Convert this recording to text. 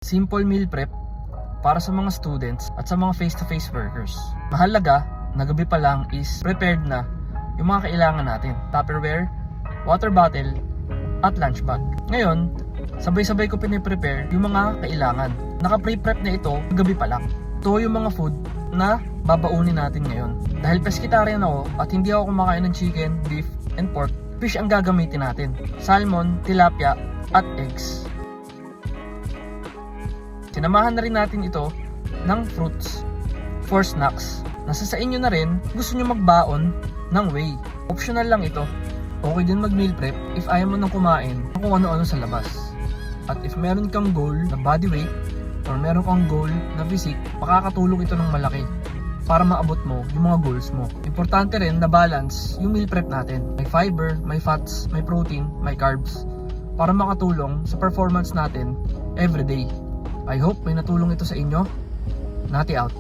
Simple meal prep para sa mga students at sa mga face-to-face workers. Mahalaga na gabi pa lang is prepared na yung mga kailangan natin. Tupperware, water bottle, at lunch bag. Ngayon, sabay-sabay ko piniprepare yung mga kailangan. Naka-pre-prep na ito gabi pa lang. Ito yung mga food na babaunin natin ngayon. Dahil pescatarian ako at hindi ako kumakain ng chicken, beef, and pork, fish ang gagamitin natin. Salmon, tilapia, at eggs. Sinamahan na rin natin ito ng fruits for snacks. Nasa sa inyo na rin, gusto nyo magbaon ng whey. Optional lang ito. Okay din mag meal prep if ayaw mo nang kumain kung ano-ano sa labas. At if meron kang goal na body weight or meron kang goal na physique, makakatulong ito ng malaki para maabot mo yung mga goals mo. Importante rin na balance yung meal prep natin. May fiber, may fats, may protein, may carbs para makatulong sa performance natin everyday. I hope may natulong ito sa inyo. Nati out.